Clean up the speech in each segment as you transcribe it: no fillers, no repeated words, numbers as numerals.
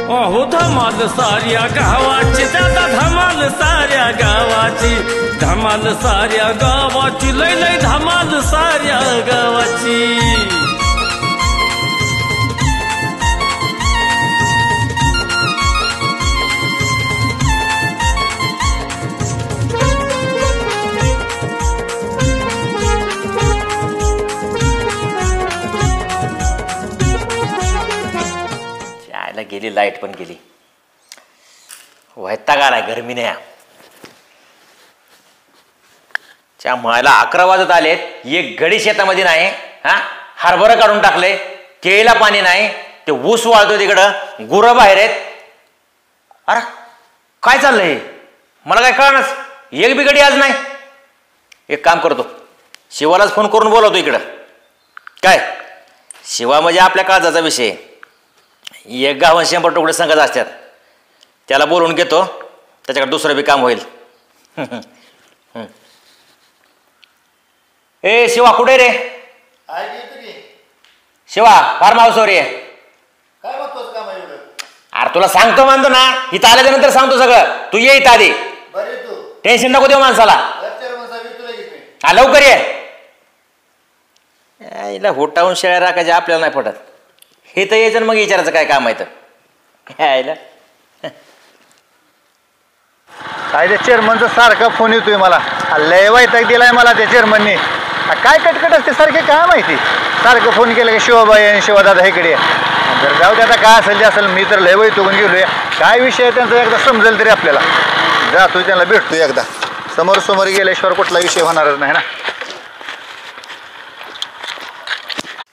अहो धमाल साऱ्या गावाची, दादा धमाल साऱ्या गावाची, धमाल साऱ्या गावाची, लय लय धमाल साऱ्या गावाची। गेली लाईट पण गेली, वैताग आलाय गरमीने। च्या मायला 11 वाजत आलेत, एक गडी शेतामध्ये नाही, हा हरभरा काढून टाकले, केळीला पाणी नाही, ते ऊस वाळतोय तिकडं, गुरं बाहेर आहेत। अरे काय चाललंय मला काय कळणार, एक बी गडी आज नाही। एक काम करतो, शिवालाच फोन करून बोलवतो इकडं। काय शिवा म्हणजे आपल्या काळजाचा विषय, एक गावात 100 तुकडे संघात असतात, त्याला बोलवून घेतो, त्याच्याकडे दुसरं बी काम होईल। ए शिवा कुठे रे? शिवा फार्म हाऊस वर ये। अरे तुला सांगतो म्हणतो ना, इथं आल्याच्या नंतर सांगतो सगळं, तू ये इथं आधी, टेन्शन नको देऊ माणसाला। हा लवकर ये, हिला होटावून शेळ्या राखायच्या आपल्याला नाही पटत, हे तर यायचं मग विचारायचं काय काम आहे तर काय त्या चेअरमनचा सारखा फोन येतोय मला, लय वैताग दिलाय मला त्या चेअरमनने। काय कटकट असते सारखे काय माहिती, सारखं फोन केलं की शिवाबाई आणि शिवादादा इकडे, जर जाऊ दे आता काय असेल ते असेल, मी तर लय वैतागून गेलोय। काय विषय आहे त्यांचा एकदा समजेल तरी आपल्याला, जातो त्यांना भेटतो एकदा, समोर समोर गेल्याशिवाय कुठला विषय होणारच नाही ना।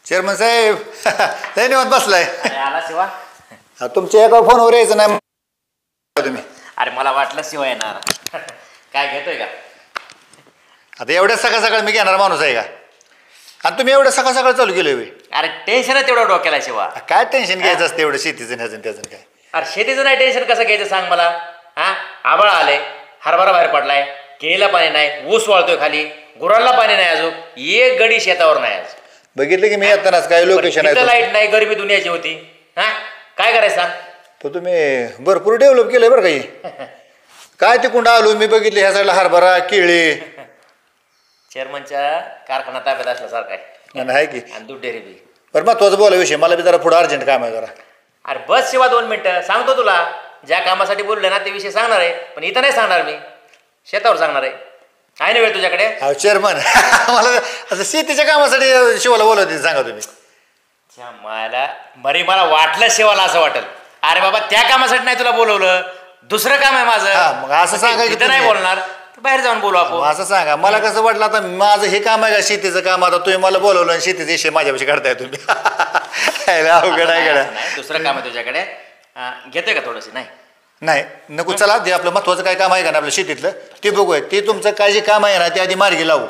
चेअरमन साहेब धन्यवाद, बसलाय शिवा, तुमच्या एका फोनवर यायचं नाही तुम्ही? अरे मला वाटलं शिवा येणार, काय घेतोय का? आता एवढ्या सकाळ सकाळ मी घेणार माणूस आहे का? आणि तुम्ही एवढं सकाळ सकाळ चालू केलं? अरे टेन्शन आहे तेवढं डोक्याला शिवा, काय टेन्शन घ्यायचं असतं एवढं शेतीचं न्यायचं त्याचं काय? अरे शेतीचं नाही टेन्शन कसं घ्यायचं सांग मला? हा आबाळ आले, हरभरा बाहेर पडलाय, केळीला पाणी नाही, ऊस वाळतोय खाली, गुरांना पाणी नाही, अजून एक गडी शेतावर नाही आज। बघितलं की मी येतानाच काय लोकेशन आहे, लाईट नाही, गरमी दुनियाची होती, हा काय करायचं सांग? तर तुम्ही भरपूर डेव्हलप केलंय बरं काही, काय तिकडून आलो मी बघितले ह्या साईडला हरभरा केळी, चेअरमनच्या कारखाना ताब्यात असल्यासारखं आहे की, आणि दूध डेअरी बी। बरं महत्वाचं बोला विषय, मला बी जरा पुढे अर्जंट काम आहे जरा। अरे बस शिवा 2 मिनिटं, सांगतो तुला, ज्या कामासाठी बोलले ना ते विषय सांगणार आहे, पण इथं नाही सांगणार मी, शेतावर सांगणार आहे ना वेळ तुझ्याकडे? हा चेअरमन मला असं शेतीच्या कामासाठी शिवाला बोलवते, सांगा तुम्ही। मला बरी मला वाटलं शिवाला असं वाटेल, अरे बाबा त्या कामासाठी नाही तुला बोलवलं, दुसरं काम आहे माझं। मग असं सांगा, इथं नाही बोलणार, बाहेर जाऊन बोलू आपण। असं सांगा, मला कसं वाटलं आता माझं हे काम आहे का शेतीचं काम, आता तुम्ही मला बोलवलं आणि शेतीचा विषय माझ्यापाशी काढताय तुम्ही अवघड आहे, दुसरं काम आहे तुझ्याकडे, घेतोय का थोडंसं? नाही नाही नको, चला ते आपलं महत्वाचं काय काम आहे का ना आपलं शेतीतलं ते बघूया, ते तुमचं काय जे काम आहे ना ते आधी मार्गी लावू,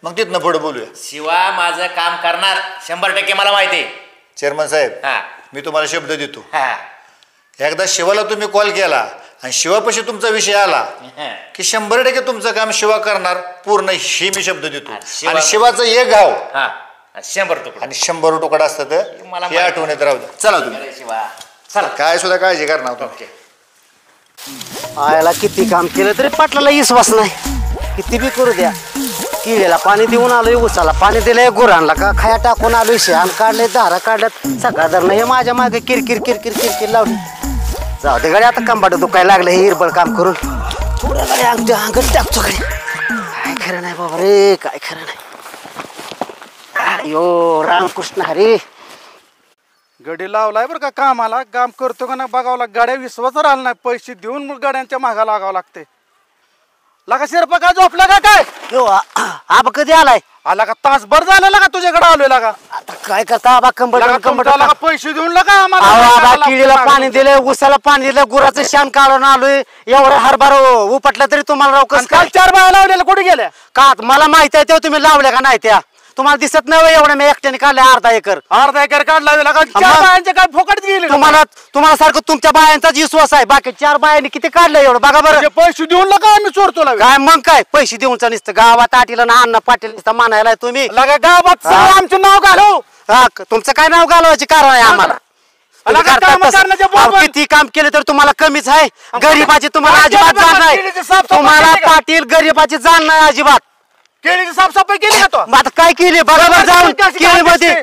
मग तिथनं पुढे बोलूया। शिवा माझं काम करणार 100% मला माहिती आहे चेअरमन साहेब, मी तुम्हाला शब्द देतो, एकदा शिवाला तुम्ही कॉल केला आणि शिवापाशी तुमचा विषय आला की 100% तुमचं काम शिवा करणार पूर्ण, ही मी शब्द देतो। आणि शिवाचं एक गाव 100 तुकडा आणि 100 तुकडा असतं तर हे आठवणीत राहू द्या। चला तुम्ही शिवा, चला, काय सुद्धा काळजी करणार तुम्ही। आयला किती काम केलं तरी पाटलाला विश्वास नाही, किती बी करू द्या। किळेला पाणी देऊन आलोय, उसाला पाणी दिलंय, गुरांना का खाया टाकून आलोय, शेण काढले, दारा काढल्यात, सकाळ धरणं हे माझ्या मागे किरकिर किरकिर किरकिर लावली। जाऊ दे गडी, आता कंबाट दुखायला लागलं हे हिरबळ काम करून, थोड्या गाडी अंगठ टाकतो गडी, काय खरं नाही बाबा रे, काय खरं नाही। अयो रामकृष्ण हरी, गडी लावलाय बरं का कामाला, काम करतो का नाही बघावं लाग, गाड्या विश्वास राहिला नाही, पैसे देऊन मग गाड्यांच्या मागा लागावं लागते। लगा शिरपा का झोपला का काय? आबा कधी आलाय? आला का तासभर झाला का तुझ्याकडे आलोय लागा? आता काय करता आबा, कंबट पैसे देऊन लगा आम्हाला, आबा किडीला पाणी दिलंय, उसाला पाणी दिलं, गुराचं शान काढून आलोय, एवढं हरभरा उपटला तरी तुम्हाला राव कसं? काल 4 बाया लावलेल्या कुठे गेल्या? का मला माहित आहे तेव्हा तुम्ही लावल्या का नाही त्या, तुम्हाला दिसत नाही एवढं मी एकट्याने काढले अर्धा एकर काढला, 4 बायांचे काय फुकट गेले? तुम्हाला सारखं तुमच्या बायांचाच विश्वास आहे, बाकी 4 बायांनी किती काढलं एवढं बघा बरं। पैसे देऊन लगा आम्ही चोरतो काय मग काय पैसे देऊन नुसतं गावात आटीला ना अण्णा पाटील नुसतं मानायला तुम्ही लगा, गावात आमचं नाव घालव, तुमचं काय नाव घालवायचे कारण आहे आम्हाला? तुम्ही लगा करता काम तसं. करण्याचे अहो, बोल. किती काम केले तर तुम्हाला कमीच आहे गरीबाची तुम्हाला काय अजिबात केलं जाण बाबा? नाही केळीची साफसफाई तुम्हाला केली का? पाटील गरीबाची जाण नाही अजिबात केळीची साफसफाई केली का तो मग आता काय केली बघा बरं जाऊन कशी केळीमध्ये दिसते?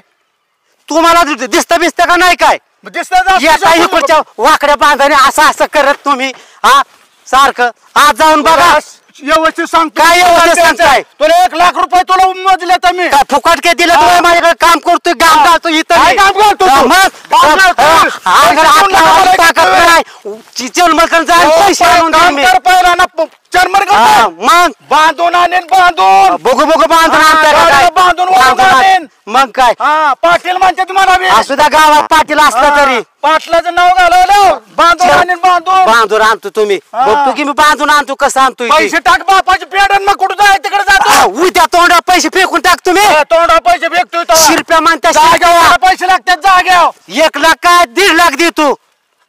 तुम्हाला दिसतं बिसतं का नाही काय दिसतं जा- येता इकडच्या वाकड्या बांधाने असं करत तुम्ही हा सारखं आज जाऊन बघा व्यवस्थित सांगतो काय व्यवस्थित सांगताय? तुला 1,00,000 रुपये तुला मोजले तर मी काय फुकट काय दिलं तुम्ही माझ्याकडे काम करतोय काम घालतो इथं काय मी. काम करतो तू? हा, मग काम करतो. अंगाला हात लावायला ताकद नाही जन्मकन जाईल पैसे आणून द्या काम मी. कर पहिला ना चर्मन हा, मग बांधून आणेन बांधून बघू बघू बांधून हा, आणताय का काय? गाडीला बांधून हा, वाळून आणेन. मग काय हा पाटील म्हणतात मला मी असू द्या गावात पाटील असलं तरी पाटलाचं नाव घालवलं बांधून आणेन बांधून बांधून आणतो तुम्ही हा. बघतो की मी बांधून आणतो कसं आणतो इथे. पैसे टाक बापाची पेडन मग कुठं जाय तिकडे हा, जातो उद्या तोंडा पैसे फेकून टाक तुम्ही तोंडा पैसे भेटतोय तो. शिरप्या म्हणता जाग्यावर पैसे लागतात जाग्यावर 1,00,000 काय 1,50,000 दे तू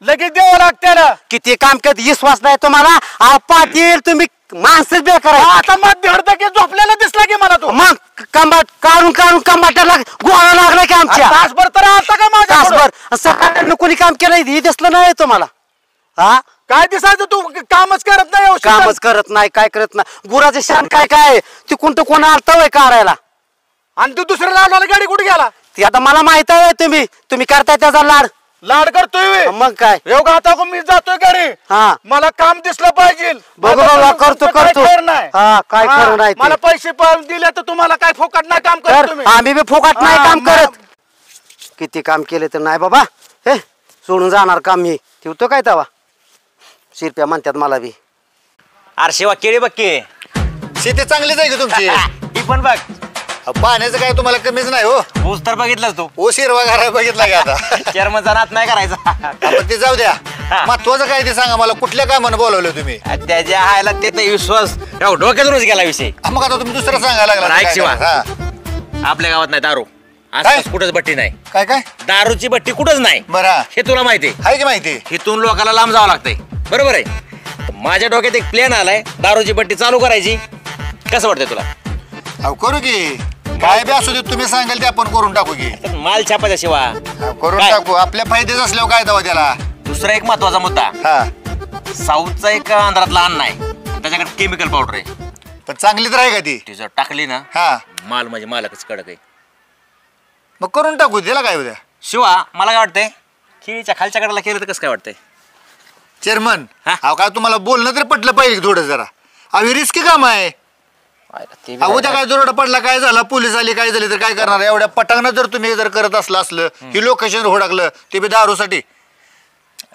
लगेच द्यावं लागतं किती काम करत विश्वास नाही तुम्हाला अहो, पाटील तुम्ही माणसंच बेकार आहे आता मग धडतं की झोपलेला दिसला की मला तो मग कंबाट काढून काढून कंबाटाला गोळा लागला की आमच्या तासभर तर आता का माझ्या तासभर सकाळी कोणी काम केलं हे दिसलं नाही तुम्हाला हा काय दिसायचं तू कामच करत नाही व्यवस्थित. कामच करत नाही काय करत नाही गुराचे शान काय काय ती कोणतं कोण आलता वय काढायला आणि तू दुसऱ्या लावला गाडी कुठे गेला ती आता मला माहित आहे तुम्ही करताय त्याचा लाड लाड करतोय व्हय. मग काय एवढा आता मी जातोय घरी हा मला काम दिसलं पाहिजे बघू आता बाबा तुमचं करतो काय करतो खैर नाही. हा काय हा, खरं नाही ते. मला पैसे दिले तर तुम्हाला काय फोकट नाही काम तर करत तुम्ही आम्ही बी फुकट नाही हा, काम मग. करत किती काम केले तर नाही बाबा हे सोडून जाणार काम मी ठेवतो काय तवा शिरप्या म्हणतात मला बी अरे शिवा केळी बघ की शेती चांगलीच आहे की तुमची ही पण बघ पाण्याचं काय तुम्हाला कमीच नाही हो ऊस तर बघितलास तू ओस हिरवा घरा बघितला का आता चर्मचा नात नाही करायचा आपण ते जाऊ द्या महत्वाचं काय ते सांगा मला कुठल्या कामानं बोलवलं तुम्ही त्याच्या आयला ते तर विश्वास डोक्यातूनच गेला विषय मग आता तुम्ही दुसरं सांगायला लागला ऐक काय शिवा. हा. आपल्या गावात नाही दारू काय? आज कुठंच बट्टी नाही काय काय दारूची बट्टी कुठंच नाही बरं हे तुला माहिती आहे की माहिती इथून लोकांना लांब जावं लागतंय बरोबर आहे तर माझ्या डोक्यात एक प्लॅन आलाय दारूची बट्टी चालू करायची कसं वाटतंय तुला अहो करू की काय बी असू दे तुम्ही सांगाल ते आपण करून टाकू की तर माल छापायचा शिवा अहो, करून काय? टाकू आपल्या फायदेच असल्यावर काय दवा त्याला दुसरा एक महत्वाचा मुद्दा हा साऊथचा एक आंध्रातला अन्न आहे त्याच्याकडे केमिकल पावडर आहे पण चांगली तर आहे का ती ती जर टाकली ना हा माल म्हणजे मालकच कडक आहे मग करून टाकू त्याला काय उद्या शिवा मला काय वाटतंय खिळीच्या खालच्या कडाला केलं तर कसं काय वाटतंय चेअरमन हा? अहो काय तुम्हाला बोलणं तरी पटलं पाहिजे थोडं जरा अहो रिस्की काम आहे ते बी अहो उद्या आहे. काय जोरडा पडला काय झाला पोलीस आली काय झाली तर काय करणार एवढ्या पटांगण जर तुम्ही जर करत असलं ही लोकेशन होडकलं ते बी दारूसाठी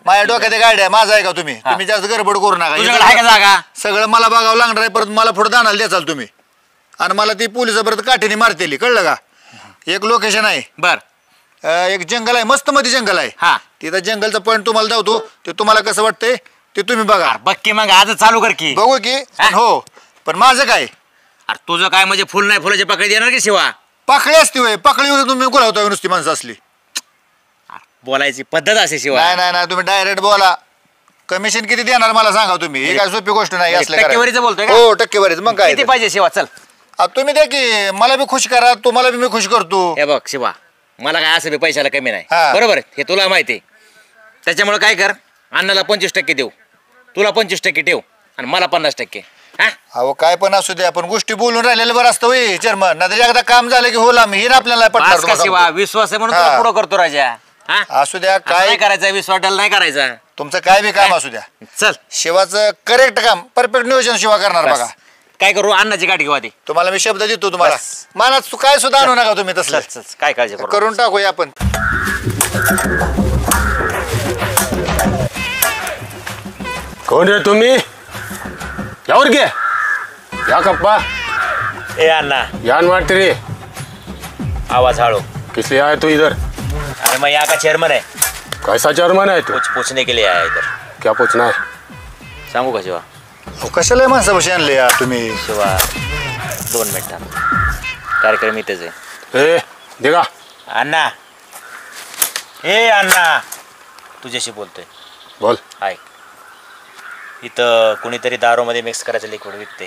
माझ्या डोक्यात एक आयडिया माझा आहे का तुम्ही जास्त गडबड करू तुझ्याकडे आहे का नका जागा सगळं मला बघावं लागणार आहे परत मला पुढे दानाला द्याचाल तुम्ही आणि मला ती पोलिसापर्यंत काठीने मारतेली कळलं का एक लोकेशन आहे बर एक जंगल आहे मस्त मध्ये जंगल आहे हा तिथं जंगलचा पॉईंट तुम्हाला दावतो ते तुम्हाला कसं वाटतंय ते तुम्ही बघा बघ की मग आज चालू कर की बघू की हा? हो पण माझं काय अरे तुझं काय म्हणजे फुल नाही फुलाची पकडी देणार की शिवा पाकळी असते होय पाकळीवर तुम्ही गुलावता नुसती माणसं असली बोलायची पद्धत असे शिवा नाही नाही नाही तुम्ही डायरेक्ट बोला कमिशन किती देणार मला सांगा तुम्ही ही काय सोपी गोष्ट नाही असलं करायला. टक्केवारीचं बोलतोय का? हो टक्केवारीच मग काय किती ते. पाहिजे शिवा चल तुम्ही द्या की मला बी खुश करा तुम्हाला बी मी खुश करतो हे बघ शिवा मला काय असं बी पैशाला कमी नाही हा. बरोबर आहे हे तुला माहिती आहे त्याच्यामुळे काय कर अण्णाला 25% देऊ तुला 25% ठेव आणि मला 50% हा अहो काय पण असू द्या आपण गोष्टी बोलून राहिलेलं बरं असतं होय चेअरमन नाही एकदा काम झालं की होला मी हे आपल्याला पटणार पास का तुम्हाला शिवा सांगतो. विश्वास आहे म्हणून हा. तुला पुढं करतो राजा हा असू द्या असं काय नाही करायचा विश्वास नाही करायचा तुमचं काय बी काम असू द्या चल शिवाचं करेक्ट काम परफेक्ट नियोजन शिवा करणार बस. बघा काय करू अण्णाची गाठी घेऊ आधी तुम्हाला मी शब्द देतो तुम्हाला बस. मनात काय सुद्धा आणू नका तुम्ही तसलं चल चल काय काळजी करू करून टाकूया आपण कौन रे तुम्ही यावर घे या कप्पा ए अण्णा यान वाटते रे आवाज हळू किस लिए आया तू इधर अरे मैं यहाँ का चेयरमैन है कैसा चेयरमैन है तू कुछ पूछने के लिए आया इधर क्या पूछना है सांगू का शिवा अहो, कशाला माणसापाशी आणले यार तुम्ही शिवा 2 मिनिटात कार्यक्रम इथेच आहे ए देगा अण्णा ए अण्णा तुझ्याशी बोलतोय बोल हाय इथं कुणीतरी दारूमध्ये मिक्स करायचं लिक्विड विकते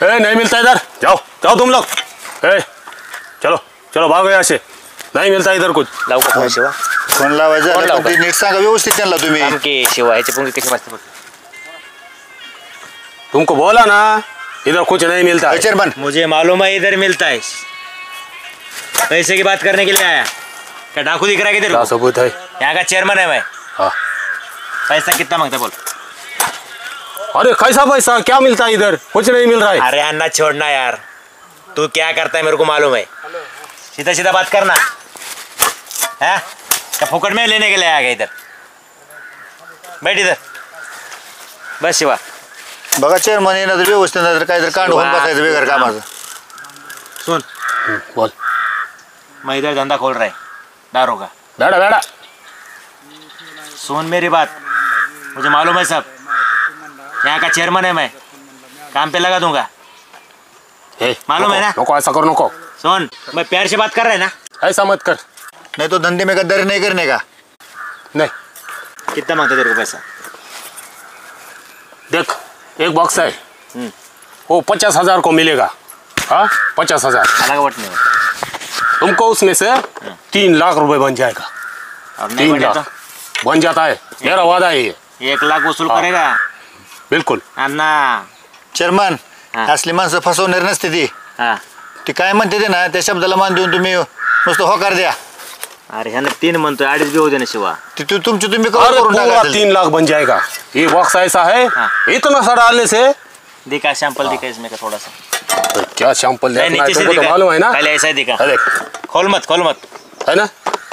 ए नहीं मिलता इधर जाओ जाओ तुम लोग ए चलो चलो भागो यहाँ से नहीं मिलता इधर कुछ लावू का फोन शिवा फोन लावायचा फोन झाला, लाव पण ते नीट सांगा व्यवस्थित त्यांना तुम्ही. आमके शिवा ह्याची पुंगी कशी वाजते बघ. तुमको बोला ना इधर कुछ नहीं मिलता है। चेअरमन मुझे मालूम है इधर मिलता है, पैसे की बात करने के लिए आया। क्या डाकू दिख रहा है किधर? क्या सबूत है? यहाँ का चेयरमैन है मैं। हाँ। पैसा कितना मांगता बोल? अरे कैसा पैसा, क्या मिलता है इधर? कुछ नहीं मिल रहा है। अरे अन्ना छोड़ना यार, तू क्या करता है मेरे को मालूम है। सीधा सीधा बात करना है, क्या फुकट में लेने के लिए आ गया इधर? बैठ इधर बस शिवा। बघा चेअरमन येणार तर व्यवस्थित, नाही तर काहीतरी कांड होऊन बसायचं बेकार कामाचं. सुन, बोल। मैं इधर धंधा खोल रहा है दारू का। बैठा बैठा। सुन मेरी बात, मुझे मालूम है सब, यहाँ का चेयरमैन है मैं, काम पे लगा दूंगा। ए, मालूम है ना? नको ऐसा करो नको। सुन, मैं प्यार से बात कर रहा है ना? ऐसा मत कर। नाही तो धंदे में गद्दारी नहीं करने का. नहीं कितना मांगता तेरे को पैसा? देख, एक बॉक्स है, वो 50,000 को मिलेगा। हाँ 50,000, अलग वट नहीं तुमको उसमें से 3 लाख रुपए बन जाएगा। और नहीं 3 बने लाख बन जाता है, मेरा वादा है ये। तो 1 लाख वसूल करेगा बिल्कुल। अन्ना। चेअरमन हा. असली माणसं फसवणार नसते ती. हाँ ती काय म्हणते ते ना, त्या शब्दाला मान देऊन तुम्ही नुसतं होकार द्या. अरे ह्यानं 3 म्हणतोय, 2.5 बी होऊ दे ना शिवा। ती तुमची तुम्ही cover अरे करून पूरा टाका. 3 लाख बन जाएगा। ये बॉक्स ऐसा है, हाँ। इतना सा डालने से दिखा सैंपल, दिखा इसमें का थोड़ा सा। तो क्या सैंपल नहीं, देखना है, नीचे से तुमको तो दिखा, मालूम है ना? पहले ऐसा ही दिखा। अरे खोल मत है ना?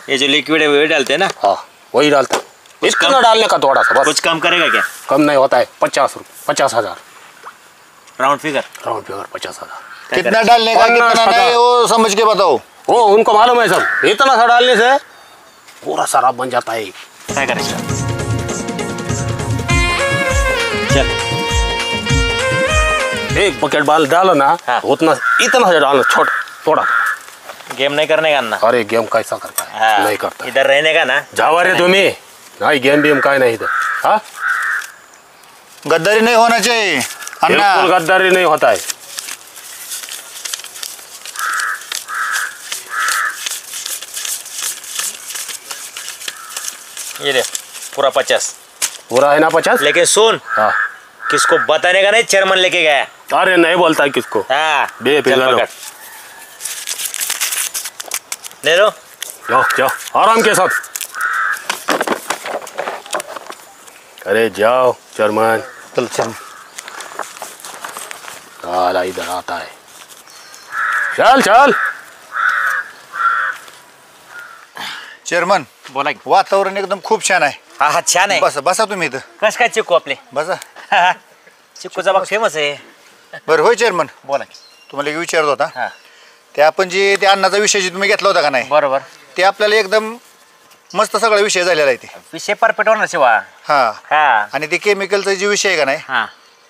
ये जो लिक्विड है वही डालते हैं ना? हाँ वही डालता। इतना डालने का थोड़ा सा बस, कुछ कम करेगा क्या? कम नहीं होता है। 50,000 राउंड फिगर राउंड फिगर 50,000। कितना डालने का कितना 50,000 नहीं वो समझ के बताओ. वो उनको मालूम है सब, इतना सा डालने से पूरा शराब बन जाता है। काय करायचं? चल एक बकेट बाल डालो ना, हाँ। उतना इतना सा डालना, छोटा थोड़ा। गेम नहीं करने का अन्ना। अरे गेम कैसा करता है? हाँ, नहीं करता है। इधर रहने का ना। जावा रे तुम्ही, नहीं गेम बेम काय नहीं इधर। हाँ गद्दारी नहीं होना चाहिए बिल्कुल अन्ना. गद्दारी नहीं होता है। ये ले पूरा 50। पूरा है ना 50? लेकिन सुन, हाँ। किसको बताने का नहीं, चेयरमैन लेके गया। अरे नहीं बोलता है किसको। हाँ बेफिक्र चल रहो। पकड़। ले लो। जाओ जाओ आराम के साथ। अरे जाओ चेयरमैन। चल चल साला इधर आता है। चल चल। चेअरमन बोला की. वातावरण एकदम खूप छान आहे. हा हा छान आहे. बसा बसा तुम्ही इथं कस काय चिक्कू आपले? बसा. चिक्कूचा भाग फेमस आहे. बरं होय चेअरमन, बोला की. तुम्हाला एक विचारत होता. हा ते आपण जे त्या अन्नाचा विषय जे तुम्ही घेतला होता का नाही, बरोबर. ते आपल्याला एकदम मस्त सगळा विषय झालेला आहे ते. विषय परफेक्ट होणार शिवा. हा हा आणि ते केमिकलचा जे विषय आहे का नाही, हा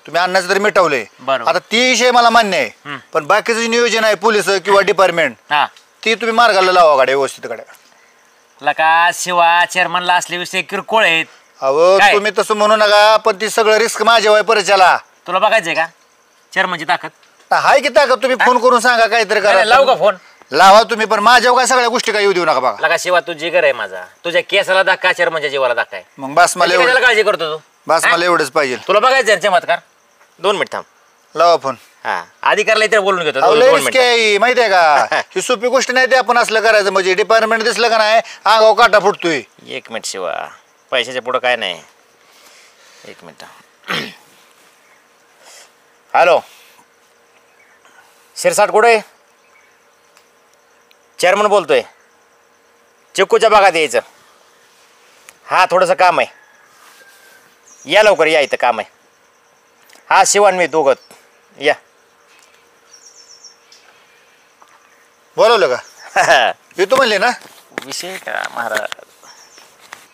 तुम्ही अन्नाचं तर मिटवलंय. बरोबर. आता ती विषय मला मान्य आहे, पण बाकीचं जे नियोजन आहे पोलीस किंवा डिपार्टमेंट, हा ती तुम्ही मार्गाला लावा गाड्या व्यवस्थित गाड्या. लका शिवा चेअरमनला असले विषय किरकोळ आहेत. अहो काय? तुम्ही तसं म्हणू नका, पण ती सगळं रिस्क माझ्या वय परच्याला तुला बघायचंय का चेअरमनची ताकद? हाय की ताकद. तुम्ही फोन करून सांगा काहीतरी करा. लावू का फोन? लावा तुम्ही, पण माझ्यावर काय सगळ्या गोष्टी काय येऊ देऊ नका बघा. लका शिवा तू जिगर आहे माझा, तुझ्या केसाला धक्का चेअरमनच्या जीवाला धक्का आहे. मग बस मला त्याची कशाला एवढं, काळजी करतो तू? बस हा? मला एवढंच पाहिजे. तुला बघायचं चमत्कार. 2 मिनिट थांब. लावा फोन. हा अधिकारला इथे बोलून घेतो. अहो, 2 लय रिस्क मिनिट. आहे माहिती आहे का. ही सोपी गोष्ट नाही. ते आपण असलं करायचं म्हणजे डिपार्टमेंट दिसलं का नाही अंगावर काटा फुटतोय. 1 मिनिट शिवा, पैशाच्या पुढं काय नाही. 1 मिनिट. हॅलो शिरसाट कुठे? चेअरमन बोलतोय. चिक्कूच्या बागात यायचं. हा थोडंसं काम आहे. या लवकर या, इथं काम आहे. हा शिवान मी दोघं या. बोलवलं का? येतो म्हणले ना. विषय का महाराज,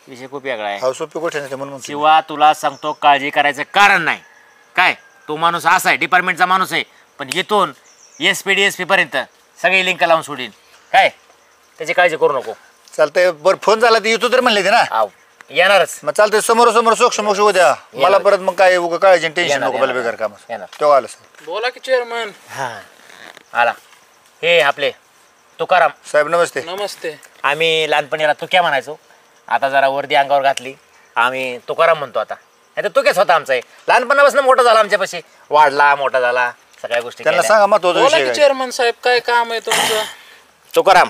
विषय खूप वेगळा आहे. अहो सोपी गोष्ट नाही ते म्हणून म्हणतो. शिवा तुला सांगतो, काळजी करायचं कारण नाही. काय तो माणूस असा आहे, डिपार्टमेंटचा माणूस आहे, पण इथून SP DSP पर्यंत सगळी लिंक लावून सोडीन. काय त्याची काळजी करू नको. चालतंय. बरं फोन झाला तर येतो तर म्हणले ते ना. आव येणारच. मग चालतंय, समोर समोर सोक्ष मोक्ष उद्या. मला परत मग काय उगा काळजी टेन्शन येणार, नको मला येणार. बेकार काम. येणार. तेव्हा आलं सर. बोला की चेअरमन. हा आला. हे आपले तुकाराम साहेब नमस्ते. नमस्ते. आम्ही लहानपणीला तुक्या म्हणायचो. आता जरा वर्दी अंगावर घातली, आम्ही तुकाराम म्हणतो आता. नाही तर तुकेच होता आमचा, लहानपणापासून मोठा झाला आमच्यापाशी, वाढला मोठा झाला, सगळ्या गोष्टी त्यांना केल्या. सांगा महत्वाचा बोला विषय की काय. चेअरमन साहेब काय काम आहे तुमचं? तुकाराम,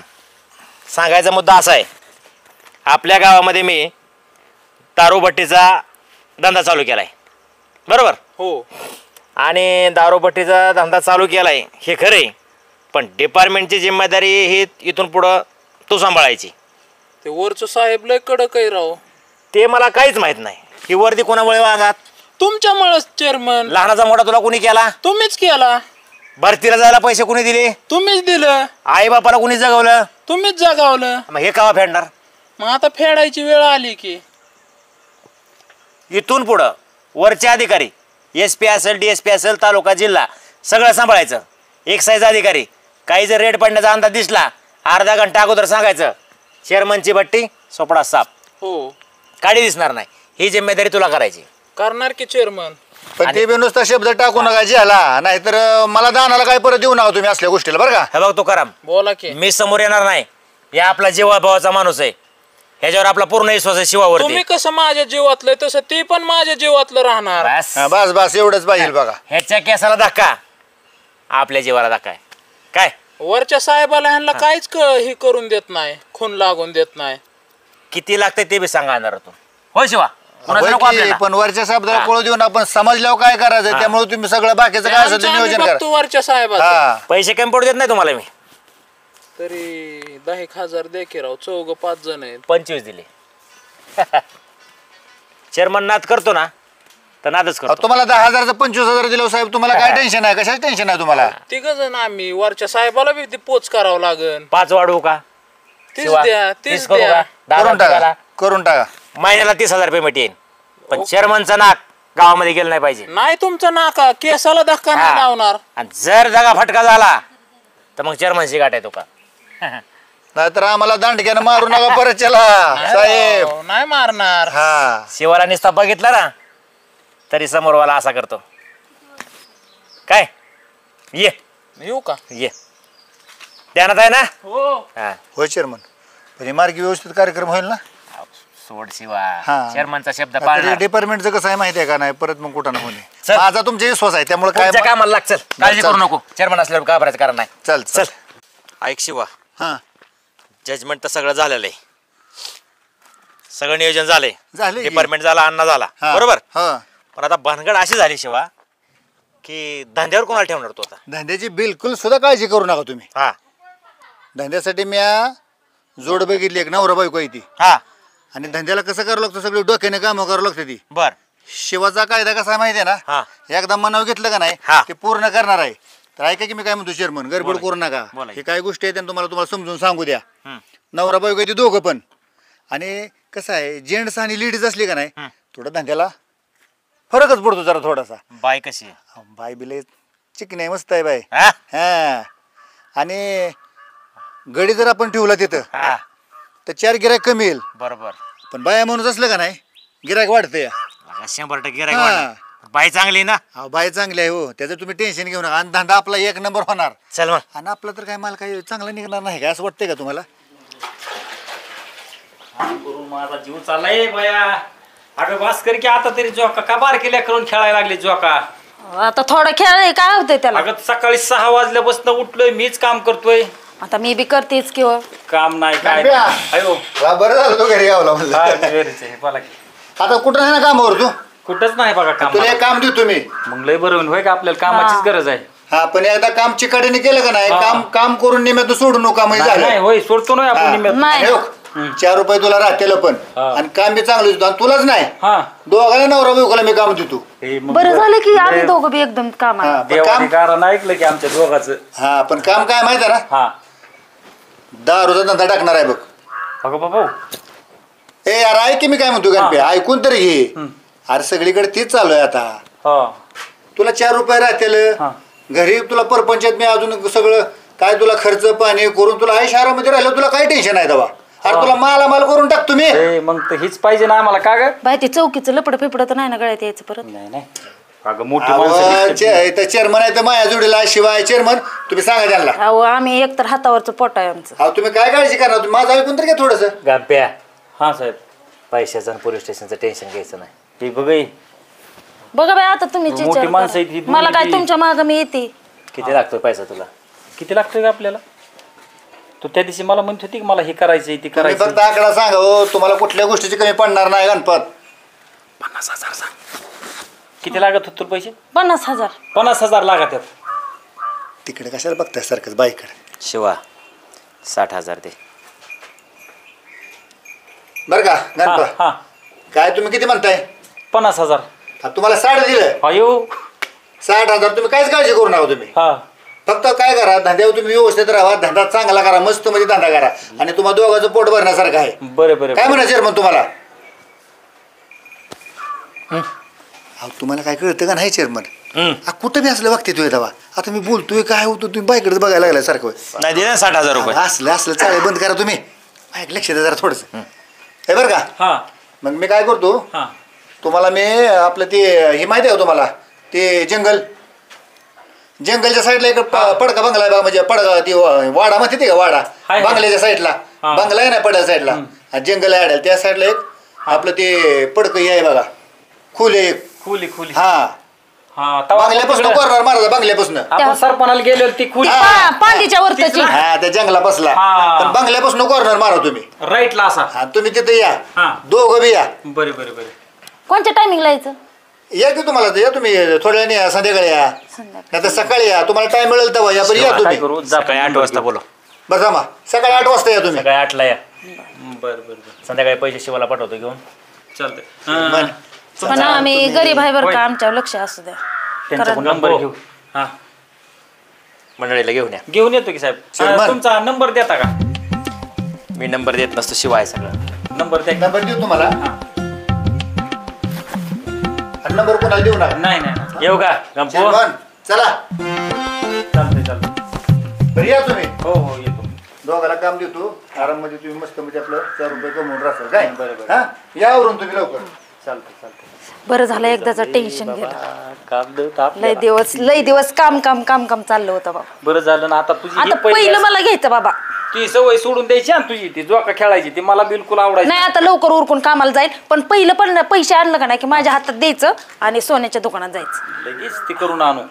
सांगायचा मुद्दा असा आहे, आपल्या गावामध्ये मी दारूभट्टीचा धंदा चालू केलाय, बरोबर? हो. आणि दारूभट्टीचा धंदा चालू केलाय हे खरं आहे, पण डिपार्टमेंटची जिम्मेदारी ही इथून पुढं तू सांभाळायची. ते वरचं साहेब लय कडक आहे राव. ते मला काहीच माहित नाही, ही वर्दी कोणामुळे वागात, तुमच्यामुळेच चेअरमन. लहानाचा मोठा तुला कुणी केला? तुम्हीच केला. भरतीला जायला पैसे कुणी दिले? तुम्हीच दिलं. आई बापाला कुणी जगवलं? तुम्हीच जगावलं. मग हे कावा फेडणार? मग आता फेडायची वेळ आली की. इथून पुढं वरचे अधिकारी, SP असेल, DSP असेल, तालुका जिल्हा सगळं सांभाळायचं. एक्साईज अधिकारी, काही जर रेड पडण्याचा अंदाज दिसला, अर्धा घंटा अगोदर सांगायचं, चेअरमनची भट्टी सोपडा साप, हो. काडी दिसणार नाही. ही जिम्मेदारी तुला करायची. करणार की चेअरमन. पण ते बी नुसता शब्द टाकू नका ज्याला, नाहीतर मला दानाला काय परत देऊ नका तुम्ही असल्या गोष्टीला, बरं का? हे बघ तुकाराम, बोला की. मी समोर येणार नाही, या आपला जीवाभावाचा माणूस आहे, ह्याच्यावर आपला पूर्ण विश्वास आहे शिवावरती. तुम्ही कसं माझ्या जीवातलं तसं ते पण माझ्या जीवातलं राहणार. बस, हा, बस बस एवढंच पाहिजे बघा. ह्याच्या केसाला धक्का आपल्या जीवाला धक्का आहे काय? वरच्या साहेबाला ह्यांना काहीच हे करून देत नाही, खून लागून देत नाही. किती लागतंय ते बी सांगा आणणार तू, हो शिवा? कोणाचं होय नको की, आपल्याला. पण वरच्या शब्दाला कळू देऊन आपण समजल्यावर काय करायचं, त्यामुळे तुम्ही सगळं बाकीचं काय असेल ते आमचं नियोजन आम्ही करा. बघतो वरच्या साहेबाचं. हा, पैसे कमी पडू देत नाही तुम्हाला मी. तरी 10,000 दे की राव, 4-5 जण आहेत. 25 दिले. चेअरमन नाद करतो ना, तर नादच अहो, करतो. तुम्हाला 10,000 25,000 दिलं साहेब, तुम्हाला काय टेन्शन आहे? कशाच टेन्शन आहे तुम्हाला? तिघ जण आम्ही, वरच्या साहेबाला बी ते पोच करावं लागन. 5 वाढवू का? तीच शिवा, द्या, 30 तीच करू द्या. का? 10 करून द्याला. टाका, करून टाका. महिन्याला 30,000 पेमेंट येईल, पण चेअरमनचा नाक गावामध्ये गेलं नाही पाहिजे. नाही तुमचं नाका, केसाला धक्का नाही हा. लावणार. आणि जर जागा फटका झाला तर मग चेअरमनशी गाठ आहे तो का? नाहीतर आम्हाला दांडक्यानं मारू नका परत चला साहेब. हो, नाही मारणार. हा, शिवाला निस्ता बघितला ना तरी समोरवाला असा करतो. काय ये येऊ का? ये, ध्यानात आहे ना? हो. हा, होय चेअरमन. पण हे मार्गी व्यवस्थित कार्यक्रम होईल ना? सोड शिवा, हा. चेअरमनचा शब्द पाळणार. डिपार्टमेंटचं कसं आहे माहिती आहे का? नाही परत मग कुठं ना होणे. चल. माझा तुमचा विश्वास आहे, त्यामुळे काय पुढच्या कामाला लाग, चल. काळजी चल. करू नको, चेअरमन असल्यावर घाबरायचं कारण नाही. चल चल. ऐक शिवा, हा, जजमेंट तर सगळं झालेलं आहे, सगळं नियोजन झालंय, झालंय की. डिपार्टमेंट झाला, अण्णा झाला, हा, बरोबर? हा. पण आता भानगड अशी झाली शिवा की धंद्यावर कोणाला ठेवणार तू आता? धंद्याची बिलकुल सुद्धा काळजी करू नका तुम्ही. हा धंद्यासाठी मी जोड बघितली, एक नवरा बायको आहे ती. हा, आणि धंद्याला कसं करावं लागतं, सगळी डोक्याने कामं करावं लागतं ती. बर. शिवाचा कायदा कसा आहे माहिती आहे हा. ना? एकदा मनावर घेतलं का नाही हा. ते पूर्ण करणार आहे. तर ऐका की मी काय म्हणतो चेअरमन, गडबड करू नका. बोला. हे काय गोष्टी आहेत तुम्हाला समजून सांगू द्या. हम्म. नवरा बायको आहे ती दोघं पण. आणि कसं आहे, जेंट्स आणि लेडीज असली का नाही थोडं धंद्याला फरकच पडतो जरा थोडासा. बाय कशी आहे? बाय बिले चिकणी आहे, मस्त आहे बाय. हा? हा, आणि गडी जर आपण ठेवला तिथं हा, तर 4 गिरायक कमी येईल. बरोबर. पण बाया माणूस असलं का नाही गिरायक वाढतंय. 100% गिऱ्हाईक हा. वाढणार. बाई चांगली ना? अहो बाय चांगली आहे हो, त्याचं तुम्ही टेन्शन घेऊ नका. आणि धंदा आपला 1 नंबर होणार. चल मग. आणि आपला तर काय माल काही चांगला निघणार नाही का, असं वाटतंय का तुम्हाला? माझा जीव चाललाय बाया. अगं वास कर की आता तरी जोका का बारकेल्या करून खेळायला लागले जोका. आता थोडं खेळ काय होतंय त्याला? अगं सकाळी 6 वाजल्यापासून उठलोय, मीच काम करतोय. आता मी बी करतेच किंवा काम नाही काय नाम्या. अयो बरं झालं तो घरी यावला म्हणलं. काय घरीच आहे, बोला की. आता कुठं नाही ना कामावर तू? कुठंच नाही बघा काम. तुला एक काम देऊ तुम्ही. मग लय बरं होईल होय का, आपल्याला कामाचीच गरज आहे. हा, पण एकदा काम चिकाटीने केलं का नाही, हा. काम काम करून निम्यात सोडू नका म्हणजे नाही झालं. होय, सोडतो नाही हा. आपण निम्यात. नाही. आणि हो, 4 रुपये तुला राहतेल पण. हा. आणि काम बी चांगलं देतो. आणि तुलाच नाही, हा दोघाला नवरा बायकोला मी काम देतो. हे मग बरं झालं की आम्ही दोघं बी एकदम कामाला. हा, पण देवाने काम गाणं ऐकलं की आमच्या दोघाचं. हा, पण काम काय माहिती आहे ना, हा 10 धंदा टाकणार आहे बघ. अगं बाबा ए यार ऐक की मी काय म्हणतो गणपे, ऐकून तरी घे. अरे सगळीकडे तीच चालू आहे आता. हा तुला 4 रुपये राहतील हा. घरी, तुला परपंचायत मी अजून सगळं काय तुला खर्च पाणी करून तुला आहे शहरामध्ये राहिलं, तुला काय टेन्शन आहे दवा. अरे तुला मालामाल करून टाक तुम्ही. ए, मग तर हीच पाहिजे ना आम्हाला का ग? बाय ते चौकीचं लपड पिपड तर नाही ना गळ्यात यायचं परत. नाही नाही अगं मोठी माणसं दिसतात. चेअरमन आहे तर माया जोडीला शिवाय चेअरमन तुम्ही सांगा त्यांना. अहो आम्ही एकतर हातावरचं पोट आहे आमचं. अहो तुम्ही काय काळजी करणार, तुम्ही माझं ऐकून तर घ्या थोडस. गप्प्या हा साहेब. पैशाचं आणि पोलीस स्टेशनचं टेन्शन घ्यायचं नाही. ती बघ बघा बाई आता तुम्ही मोठी विचार माणसं करा. आहेत ही दोन्ही मला काय बी. तुमच्या माग मी येते. किती लागतोय पैसा तुला? किती लागतोय का आपल्याला? तू त्या दिवशी मला म्हणत होती की मला हे करायचंय ते तुम्ही करायचं. फक्त आकडा सांगा हो, तुम्हाला कुठल्या गोष्टीची कमी पडणार नाही गणपत. 50,000 सांग. किती लागत होत पैसे? 50,000. 50,000 लागत आहेत. तिकडे कशाला बघताय सारखंच बाईकडे? शिवा 60,000 दे. बरं का हा गणपत, हा काय तुम्ही किती म्हणताय? 50,000. तुम्हाला 60 दिलं. अयो 60,000 तुम्ही काहीच काळजी करू नका. तुम्ही हा फक्त काय करा, धंद्यावर तुम्ही व्यवस्थित राहा, धंदा चांगला करा, मस्त मध्ये धंदा करा आणि तुम्हाला दोघांचं पोट भरण्यासारखं आहे. बरे बरे. काय म्हणा चेअरमन तुम्हाला? अहो तुम्हाला काय कळतं का नाही चेअरमन? कुठं बी असलं वागते तुझ्या तेव्हा. आता मी बोलतोय काय होतं, तुम्ही बाईकडे बघायला लागलाय सारखं. नाही दिले 60,000 रुपये. असलं चाळे बंद करा तुम्ही. लक्ष द्या जरा थोडंसं. हे बरं का? हा मग मी काय करतो, हा तुम्हाला मी आपलं ते हे माहिती आहे तुम्हाला, ते जंगलच्या साईडला एक पडका बंगला आहे बघा, म्हणजे पडका ती वाडा म्हणते ते का वाडा, हाय. बंगल्याच्या साईडला हा. बंगला आहे ना पडल्या साईडला, जंगल आहे आड्याला, त्या साईडला एक आपलं ते पडकं हे आहे बघा, खुले एक. खुली खुली. हा हा तवा बंगल्यापासून कॉर्नर मारायचा, बंगल्यापासून. आपण सरपणाला गेलो ती खुली पांदीच्या वरतची. हा त्या जंगला बसला, हा. पण बंगल्यापासून कॉर्नर मारा तुम्ही. राईटला असा. हा तुम्ही तिथे या, हा. दोघं बी या. बरे बरे बरे. कोणत्या टायमिंगला यायचं? या की तुम्हाला या, तुम्ही थोड्या वेळाने या, संध्याकाळी या, नाही तर सकाळी या, तुम्हाला टाइम मिळेल तेव्हा या. पण या काय तुम्ही. करू? सकाळी 8 वाजता बोलो. बरं जमा, सकाळी 8 वाजता या तुम्ही. सकाळी 8ला या. बर बर बर. संध्याकाळी पैसे शिवाला पाठवतो घेऊन. चालतंय. बरं. पण आम्ही गरीब आहे बरं का, आमच्यावर लक्ष असू द्या. त्यांचा करा. नंबर घेऊ. हा मंडळीला घेऊन या. घेऊन येतो की साहेब. चेअरमन. तुमचा नंबर देता का? मी नंबर देत नसतो, शिवाय सगळं. नंबर द्या. नंबर देऊ तुम्हाला. नंबर कोणाला देऊ नका. नाही नाही. येऊ का गंपू? चेअरमन, चला चालतंय चालतंय. बरं या तुम्ही. हो हो येतो. दोघाला काम देतो, आराममध्ये तुम्ही मस्त म्हणजे आपलं 4 रुपये कमवून राहसाल काय. बरं. हा यावरून तुम्ही लवकर. चालतंय चालतंय. बरं झालं एकदाचं टेन्शन गेलं. काम देत आपल्याला. लय दिवस काम काम काम काम चाललं होतं बाबा. बरं झालं ना. आता तुझी ही आता पहिलं मला घ्यायचं बाबा. ती सवय सोडून द्यायची आणि तुझी ती जोका खेळायची ती मला बिलकुल आवडायची नाही आता लवकर उरकून कामाला जाईल, पण पहिलं पण पैसे आणलं का नाही की माझ्या हातात द्यायचं आणि सोन्याच्या दुकानात जायचं. लगेच ती करून आणू.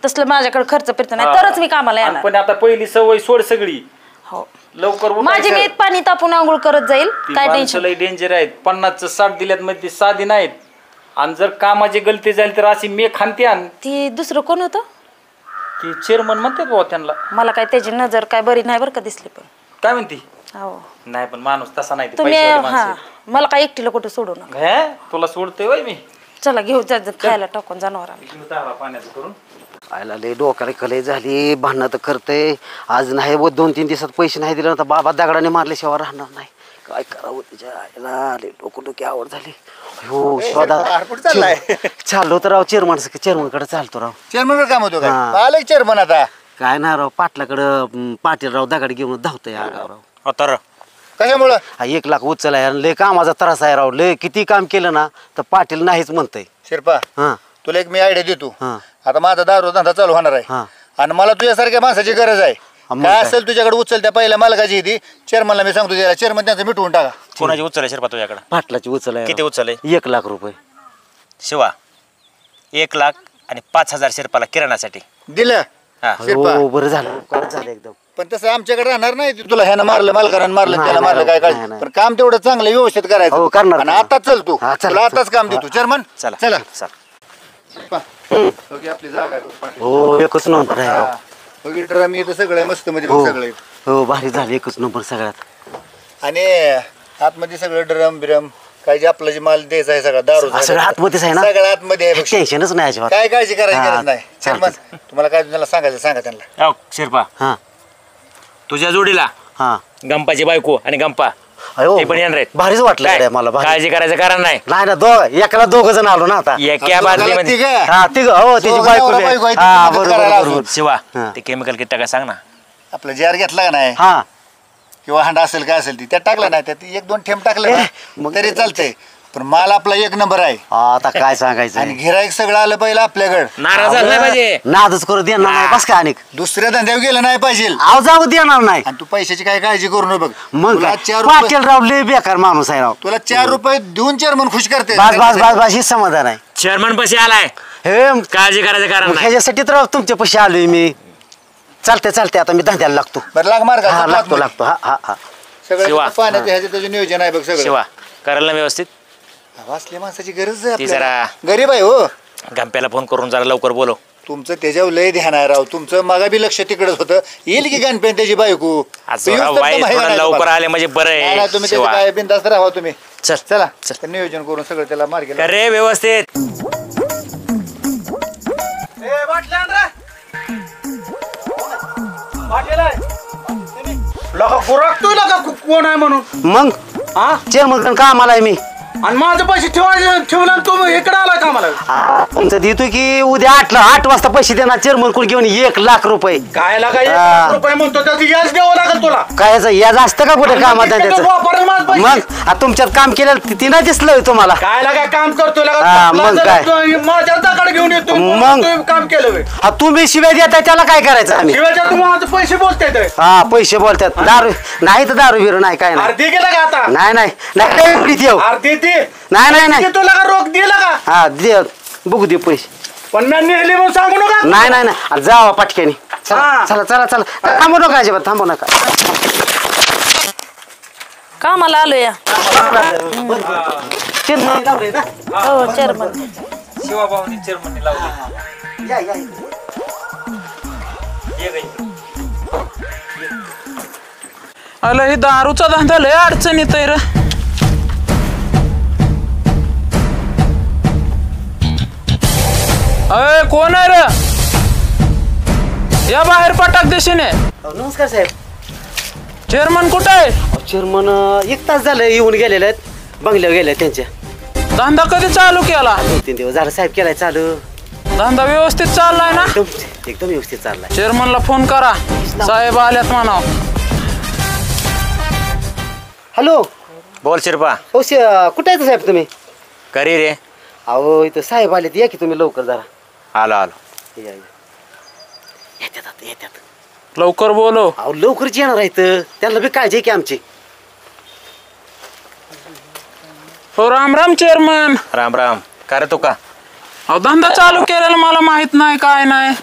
तसलं माझ्याकडे खर्च फिरत नाही, तरच मी कामाला आणि येणार. पण आता पहिली सवय सोड सगळी. हो लवकर माझी मी पाणी तापून आंघोळ करत जाईल, काय टेन्शन. लय डेंजर आहेत. 50चं 60 दिल्यात मध्ये ती साधी नाहीत. आणि जर कामाची गलती झाली तर अशी मी खानते आण. ती दुसरं कोण होतं? ती चेअरमन म्हणतात बाबा त्यांना. मला काय त्याची नजर काय बरी नाही बरं का दिसली. पण काय म्हणते? हो नाही पण माणूस तसा नाही. तुम्ही हा मला काय एकटीला कुठं सोडू नका. हे तुला सोडतोय वय मी. चला घेऊ जायचं खायला टाकून जनावरांना. पाण्याचं करून आयला लय डोक्याला कलई झाली, भांडणं तर करतंय. आज नाही व 2-3 दिवसात पैसे नाही दिले ना तर बाबा दगडाने मारल्याशिवाय राहणार नाही. काय करावं तिच्या आयला लय डोकं आवड झाली. हो कुठं चाललाय? चाललो तर राव चेअरमनकडे चालतो राव. चेअरमन काम होतो काय? हा. आलंय चेअरमन आता. काय नाही राव, पाटलाकडं पाटील राव दगड घेऊन धावतंय आगाव राव. तर कशामुळं? 1 लाख उचल आहे, लय कामाचा त्रास आहे राव. लय किती काम केलं ना तर पाटील नाहीच म्हणतंय. शिरपा, हा तुला एक मी आयडिया देतो. हा. आता माझा दारू धंदा चालू होणार आहे हा. आणि मला तुझ्यासारख्या माणसाची गरज आहे. मग काय काय? असेल तुझ्याकडे उचल त्या पहिल्या मालकाची ती चेअरमनला मी सांगतो, त्याला चेअरमन त्यांचं मिटवून टाका. कोणाची उचल आहे शिरपा तुझ्याकडे? पाटलाची उचल आहे किती राव. उचल आहे? 1 लाख रुपये. शिवा 1 लाख आणि 5,000 शिरपाला किराणासाठी. दिलं हा. शिरपा. हो बरं झालं, उपकार झालं एकदम. पण तसं आमच्याकडे राहणार नाही. तुला ह्यानं मारलं, मालकानं मारलं, नाही, त्याला नाही, मारलं, काय नाही, काय. नाही. पण काम तेवढं चांगलं व्यवस्थित हो, करायचं. करणार, आणि करणार. आता चल तू, हा, चला, तुला आताच काम देतो. चेअरमन चला चला. चला. आपली जागा आहे. हो एकच नंबर आहे राव. बघी ड्रम इथं सगळं मस्त मध्ये हो सगळं. हो भारी झालं, एकच नंबर सगळ्यात. आणि आतमध्ये सगळं ड्रम बिरम काय जे आपलं जे माल द्यायचा आहे सगळा दारू सगळं आतमध्येच आहे ना? सगळं आतमध्ये आहे बघ. टेन्शनच नाही अजिबात. काय काळजी करायची हा, गरज नाही. चेअरमन तुम्हाला काय त्याला सांगायचं सांगा त्यांना. हो, शिरपा हा तुझ्या जोडीला हा गंपाची बायको आणि गंपा अयो, ते पण येणार आहेत. भारीच वाटलं काय? गड्या मला. भारी. काळजी करायचं कारण नाही. नाही ना एकाला 2 जण आलो ना आता. एका बादलीमध्ये हा तिघ हो त्याची दोघं बायको नवरा बी. बायको आहे, ती हा मदत बरोबर करायला बरोबर. अजून. शिवा हा. ते केमिकल किट टाका सांग ना. आपलं जार घेतला का नाही हा किंवा हांडा असेल काय असेल ती त्यात टाकलं नाही, त्यात 1-2 थेंब टाकलं ना मग तरी चालतंय. पण माल आपला एक नंबर आहे आता काय सांगायचं आणि गिराईक सगळं आलं पाहिजे आपल्याकडे. नाराज झाला नाही पाहिजे. नादच करू देणार नाही बस का अनेक दुसऱ्या धंद्यावर गेलं नाही पाहिजे. आव जाऊ देणार नाही. आणि तू पैशाची काय काळजी करू नको बघ. मग तुला काय? 4 रुपये पाटील राव लय बेकार माणूस आहे राव. तुला 4 रुपये देऊन चेअरमन खुश करते. बस बस बस बस ही समाधान आहे. चेअरमन पशी आलाय, हे काळजी करायचं कारण नाही. ह्याच्यासाठी तर राव तुमच्या पैसे आलोय मी. चालते आता मी धंद्याला लागतो. बरं लाग मार हा लागतो हा हा हा. सगळं शिवा. पाण्याचं ह्याचं त्याचं नियोजन आहे बघ सगळं. शिवा करायला ना व्यवस्थित. वाचल्या माणसाची गरज आहे ती आपल्याला. जरा गरीब आहे हो. गंप्याला फोन करून जरा लवकर बोलव. तुमचं त्याच्यावर लय ध्यान आहे राव. तुमचं मागा बी लक्ष तिकडच होतं. येईल की गणपेन त्याची बायको. आज येऊच जरा तर वाईट माहिती थोडं नाही लवकर तुम्हाला. आले म्हणजे बरं नाही, आहे. नाही, तुम्ही त्याचं शिवा. काय बिनधास्त राहा तुम्ही. चल चला चल. तर नियोजन करून सगळं त्याला मार्ग कर रे व्यवस्थित. लगा गुराखतोय लगा कोण आहे म्हणून. मग हा चेअरमन कामाला आहे मी. आणि माझे पैसे ठेवला तुम्ही इकडे आलाय का मला. तुमचं देतो की उद्या 8 वाजता पैसे देणार चेअरमन कोण घेऊन 1 लाख रुपये. काय लागा हा. 1 रुपये म्हणतो त्याचं याच द्यावं लागेल तुला. काय याच असतं का कुठे कामात त्याचं. वापरलं माझं पैसे. मग आ, तुमच्यात काम केलेलं ती नाही दिसलं तुम्हाला. काय लागा काम करतोय हा, लागा मग काय? माझ्या दाखड घेऊन येतो मग? तुम्ही काम केलं होय. हा, तुम्ही शिवाय देताय त्याला काय करायचं आम्ही. शिवायच्या तुम्ही माझं पैसे बोलताय तर. हा पैसे बोलतात. दारू नाही तर दारू बिरू नाही काय नाही. अर्धी गेला का आता. नाही नाही नाही एवढी देऊ. अर्धी ती नाही नाही नाही तुला का रोख दिला का. हा दे बघू दे पैसे. पण मी नेहली म्हणून सांगू नका. नाही नाही नाही जावा पटक्यानी. चला हा. चला चला चला थांबू नका अजिबात थांबू नका. कामाला आलो या. चेअरमन लावलंय ना? हो चेअरमन. शिवाभाऊनी चेअरमनने लावले. या, या. अला हे दारूचा धंदा लय अडचणीत आहे रे. अय कोण आहे रे. या बाहेर पटाक दिशेने. नमस्कार साहेब. चेअरमन कुठे आहे. चेअरमन 1 तास झालं येऊन गेलेले आहेत. बंगल्यावर गेले त्यांच्या. धंदा कधी चालू केला. 2-3 दिवस झालं साहेब केलाय चालू. धंदा व्यवस्थित चाललाय ना. एकदम व्यवस्थित चाललाय. चेअरमनला फोन करा, साहेब आल्यात म्हणाव. हॅलो. बोल शिरपा. हो कुठे आहे साहेब तुम्ही. करी रे. अहो इथं साहेब आलेत या की तुम्ही लवकर जरा. आलो आलो. या, या. येतात. लवकर बोलो. अहो लवकरच येणार आहेत. त्यांना बी काळजी आहे की आमची. हो राम राम चेअरमन. राम राम. का रे तू का अहो धंदा चालू केलेला मला माहित नाही काय नाही.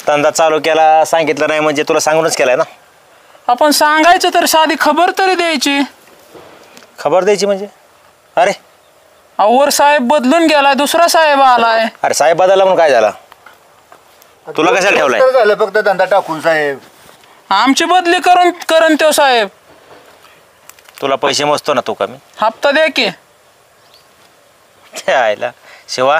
धंदा चालू केला सांगितलं नाही म्हणजे तुला सांगूनच केलाय ना. आपण सांगायचं तर साधी खबर तरी द्यायची. खबर द्यायची म्हणजे. अरे अहो वर साहेब बदलून गेलाय, दुसरा साहेब आलाय. अरे साहेब बदलला म्हणून काय झालं. तुला कशाला ठेवलाय. तर झालं फक्त धंदा टाकून साहेब. आमची बदली करून तो साहेब. तुला पैसे मोजतो ना तू कमी. हप्ता द्या की. आयला शिवा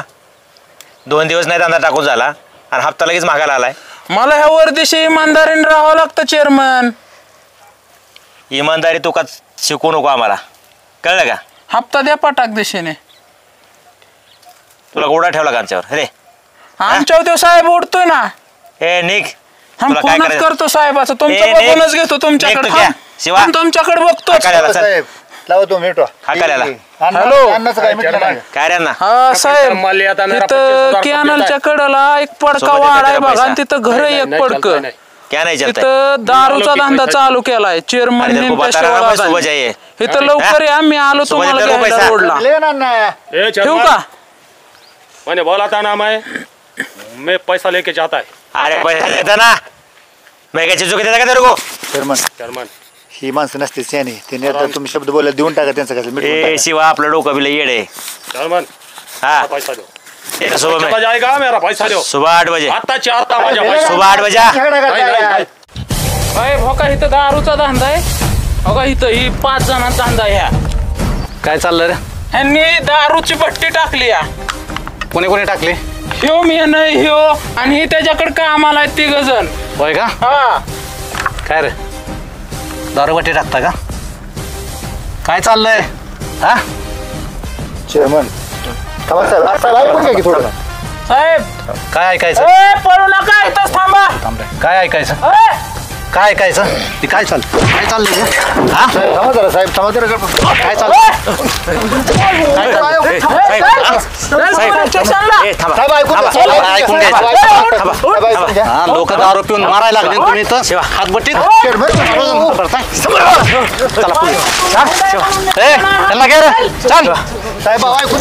2 दिवस नाही धंदा टाकून झाला आणि हप्ता लगेच मागायला आलाय. मला ह्या वर्दीशी इमानदारीने राहावं लागतं चेअरमन. इमानदारी तू का शिकू नको आम्हाला, कळलं का. हप्ता द्या पटाक दिशेने. तुला गोडा ठेवला का आमच्यावर रे. आमच्यावर तो साहेब ओढतोय ना. ए निघ. हम तुला काय फोनच करायचं? करतो साहेबाचं. तुमचं ए, नाही. बघूनच घेतो तुमच्याकडे. नाही, तू घ्या. शिवा. तुमच्याकडे बघतो. काय झालं? चल. साहेब लावा 2 मिनिट. हा करायला. हॅलो. अन्नाचं काय मिटलं नाही. काय रे अण्णा. हा साहेब मला आता नारा तिथं 25,000 कॅनलच्या कडेला एक पडका सोबत येते वाढ आहे का बघा पैसा? आणि तिथं घर एक पडक. क्या नाही चलता. तिथं दारूचा धंदा चालू केलाय चेअरमन. अरे, तेरे को बता रहा मैं सुबह जाइए. इथं लवकर या, मी आलो सुबह तुम्हाला देते को घ्यायला पैसा. रोडला. ले ना अण्णा. ठेवू का. मैंने बोला था ना मैं पैसा लेके जाता है. अरे पैसा देता ना. मैं क्या चीजों के देता का तेरे को. चेअरमन ही माणसं नसते त्याने त्यांनी आता तुम्ही शब्द बोला देऊन टाका त्यांचं कसं मिटवून ए टाका. शिवा आपलं डोकं बिल येड आहे. चेअरमन हाँ पैसा दो. ये सुबह चला में जाएगा मेरा पैसा दो. सुबह 8 बजे. आता माझ्या पैसा. सुबह 8 बजे. झगडा करताय नाही, यार. नाही. साहेब हो का इथं दारूचा धंदा आहे. हो का इथं ही 5 जणांचा धंदा ह्या. काय चाललं रे. ह्यांनी दारूची भट्टी टाकली या. कोणी कोणी टाकली. ह्यो मी नाही ह्यो आणि ही त्याच्याकडे कामाला आहेत 3 जण. होय का. हा काय रे दारूबट्टी टाकता का. काय चाललंय. हा चेअरमन थांबा साहेब. आता ऐकून घ्या की थोडं. साहेब काय ऐकायचं. ए पळू नका इथंच थांबा. थांब रे. काय ऐकायचं. ए, काय काय ते काय काय चाललंय हा थांबा जरा साहेब थांबा जरा काय लोक दारू पिऊन मारायला लागले तुम्ही तर हातबट्टीत चला पुढे त्यांना घे रे चल साहेब ऐकून